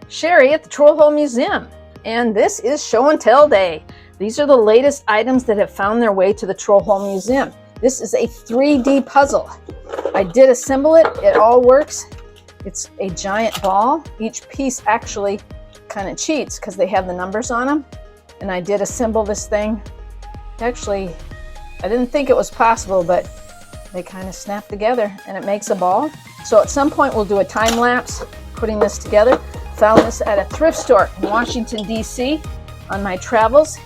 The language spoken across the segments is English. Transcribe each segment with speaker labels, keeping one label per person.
Speaker 1: Sherry at the Troll Hole Museum, and this is Show and Tell Day. These are the latest items that have found their way to the Troll Hole Museum. This is a 3D puzzle. I did assemble it. It all works. It's a giant ball. Each piece actually kind of cheats because they have the numbers on them. And I did assemble this thing. Actually, I didn't think it was possible, but they kind of snap together and it makes a ball. So at some point we'll do a time lapse putting this together. Found this at a thrift store in Washington, D.C. on my travels.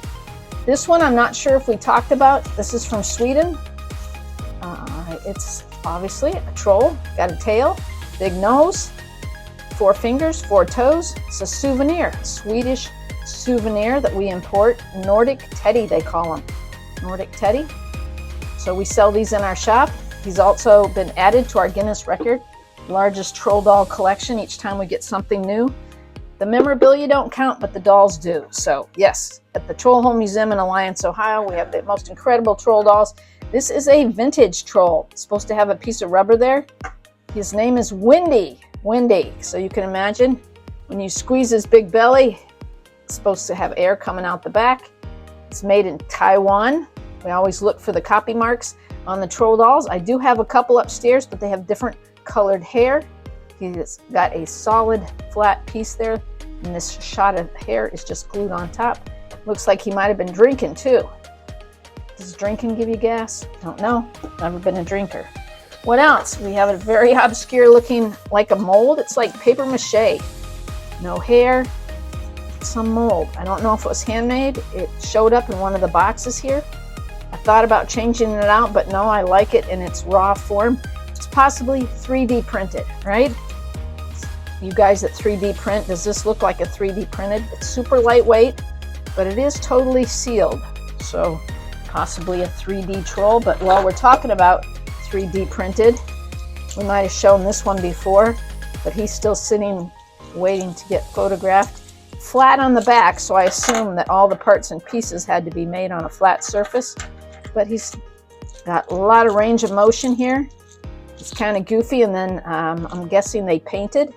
Speaker 1: This one I'm not sure if we talked about. This is from Sweden. It's obviously a troll, got a tail, big nose, 4 fingers, 4 toes. It's a souvenir, Swedish souvenir that we import. Nordic Teddy, they call them. Nordic Teddy. So we sell these in our shop. He's also been added to our Guinness record, largest troll doll collection each time we get something new. The memorabilia don't count, but the dolls do. So yes, at the Troll Hole Museum in Alliance, Ohio, we have the most incredible troll dolls. This is a vintage troll. It's supposed to have a piece of rubber there. His name is Windy. Windy. So you can imagine when you squeeze his big belly, it's supposed to have air coming out the back. It's made in Taiwan. We always look for the copy marks on the troll dolls. I do have a couple upstairs, but they have different colored hair. He's got a solid flat piece there, and this shot of hair is just glued on top. Looks like he might have been drinking too. Does drinking give you gas? Don't know. Never been a drinker. What else? We have a very obscure looking, like a mold. It's like paper mache. No hair, some mold. I don't know if it was handmade. It showed up in one of the boxes here. I thought about changing it out, but no, I like it in its raw form. It's possibly 3D printed, right? You guys that 3D print, does this look like a 3D printed? It's super lightweight, but it is totally sealed. So possibly a 3D troll, but while we're talking about 3D printed, we might have shown this one before, but he's still sitting waiting to get photographed. Flat on the back, so I assume that all the parts and pieces had to be made on a flat surface, but he's got a lot of range of motion here. It's kind of goofy, and then I'm guessing they painted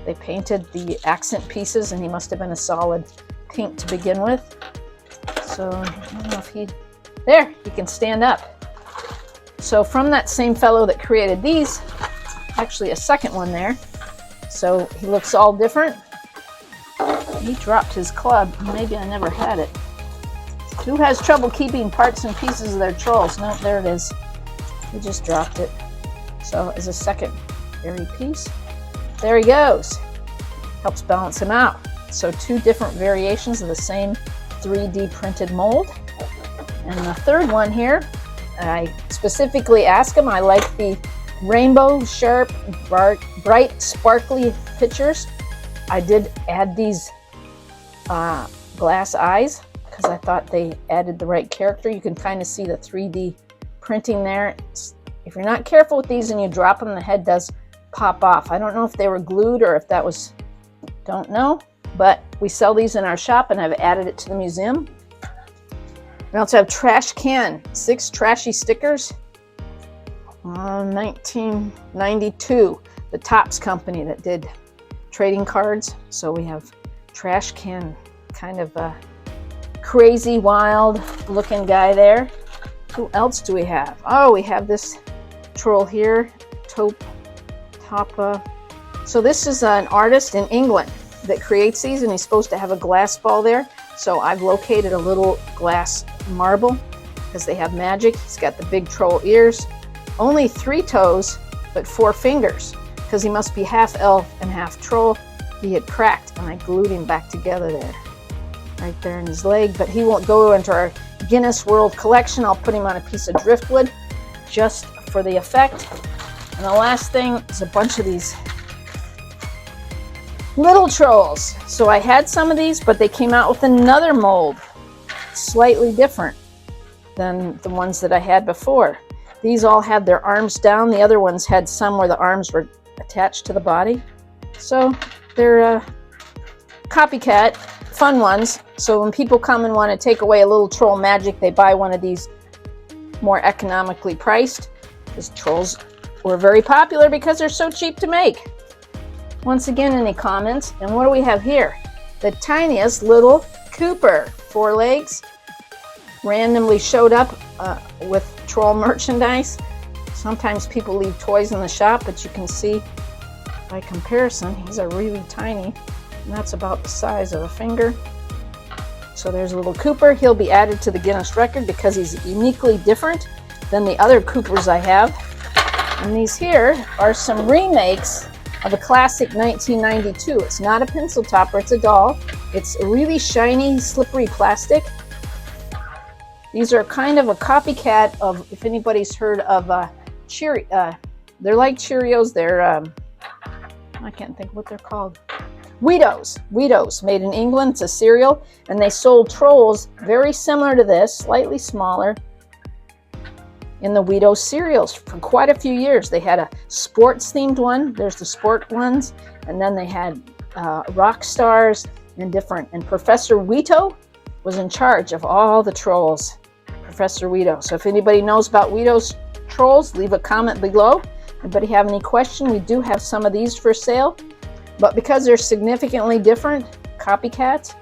Speaker 1: the accent pieces, and he must have been a solid pink to begin with. So I don't know if he can stand up. So from that same fellow that created these, actually a second one there. So he looks all different. He dropped his club. Maybe I never had it. Who has trouble keeping parts and pieces of their trolls? No, there it is. He just dropped it. So as a secondary piece, there he goes. Helps balance him out. So 2 different variations of the same 3D printed mold. And the third one here, I specifically asked him, I like the rainbow, sharp, bright, sparkly pictures. I did add these glass eyes because I thought they added the right character. You can kind of see the 3D printing there. If you're not careful with these and you drop them, the head does pop off. I don't know if they were glued or if that was, don't know, but we sell these in our shop and I've added it to the museum. We also have Trash Can, 6 trashy stickers. 1992, the Topps company that did trading cards. So we have Trash Can, kind of a crazy, wild looking guy there. Who else do we have? Oh, we have this troll here, Topa. So this is an artist in England that creates these, and he's supposed to have a glass ball there. So I've located a little glass marble because they have magic. He's got the big troll ears, only 3 toes, but 4 fingers because he must be half elf and half troll. He had cracked and I glued him back together there, right there in his leg, but he won't go into our Guinness World Collection. I'll put him on a piece of driftwood just for the effect. And the last thing is a bunch of these little trolls. So I had some of these, but they came out with another mold, slightly different than the ones that I had before. These all had their arms down. The other ones had some where the arms were attached to the body. So they're copycat, fun ones. So when people come and want to take away a little troll magic, they buy one of these more economically priced, because trolls were very popular because they're so cheap to make. Once again, any comments? And what do we have here? The tiniest little Cooper, 4 legs, randomly showed up with troll merchandise. Sometimes people leave toys in the shop, but you can see by comparison, he's a really tiny, and that's about the size of a finger. So there's a little Cooper. He'll be added to the Guinness record because he's uniquely different than the other Coopers I have. And these here are some remakes of a classic 1992. It's not a pencil topper, it's a doll. It's a really shiny, slippery plastic. These are kind of a copycat of, if anybody's heard of they're like Cheerios. They're, I can't think what they're called. Wheatos, made in England. It's a cereal, and they sold trolls very similar to this, slightly smaller, in the Wheatos cereals for quite a few years. They had a sports-themed one. There's the sport ones, and then they had rock stars and different. And Professor Wheato was in charge of all the trolls. Professor Wheato. So if anybody knows about Wheatos trolls, leave a comment below. Anybody have any question? We do have some of these for sale. But because they're significantly different, copycats,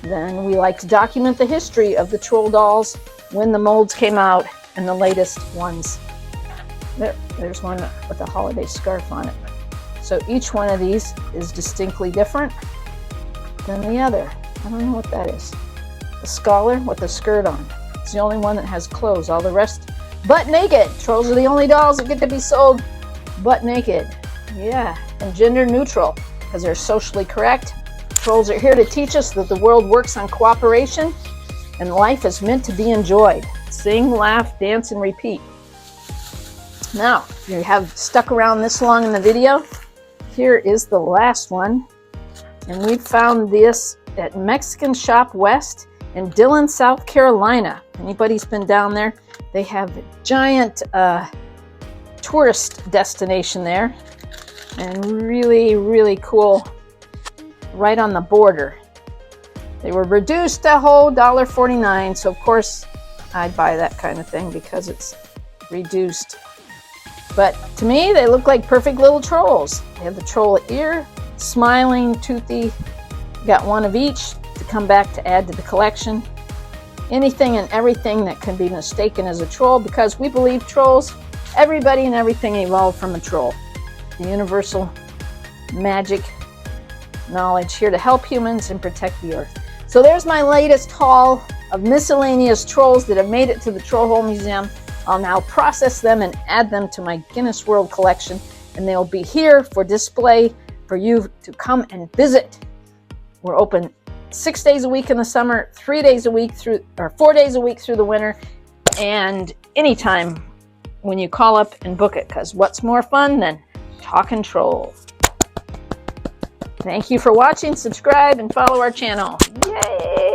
Speaker 1: then we like to document the history of the troll dolls, when the molds came out, and the latest ones. There's one with a holiday scarf on it. So each one of these is distinctly different than the other. I don't know what that is. A scholar with a skirt on. It's the only one that has clothes. All the rest, butt naked. Trolls are the only dolls that get to be sold butt naked. Yeah, and gender neutral, because they're socially correct. Trolls are here to teach us that the world works on cooperation and life is meant to be enjoyed. Sing, laugh, dance, and repeat. Now, if you have stuck around this long in the video, here is the last one. And we found this at Mexican Shop West in Dillon, South Carolina. Anybody's been down there, they have a giant tourist destination there. And really, really cool, right on the border. They were reduced to a whole $1.49, so of course I'd buy that kind of thing because it's reduced. But to me, they look like perfect little trolls. They have the troll ear, smiling, toothy. Got one of each to come back to add to the collection. Anything and everything that can be mistaken as a troll, because we believe trolls, everybody and everything evolved from a troll. The universal magic knowledge here to help humans and protect the earth. So there's my latest haul of miscellaneous trolls that have made it to the Troll Hole Museum. I'll now process them and add them to my Guinness World Collection, and they'll be here for display for you to come and visit. We're open 6 days a week in the summer, 4 days a week through the winter, and anytime when you call up and book it, because what's more fun than talking trolls? Thank you for watching. Subscribe and follow our channel. Yay!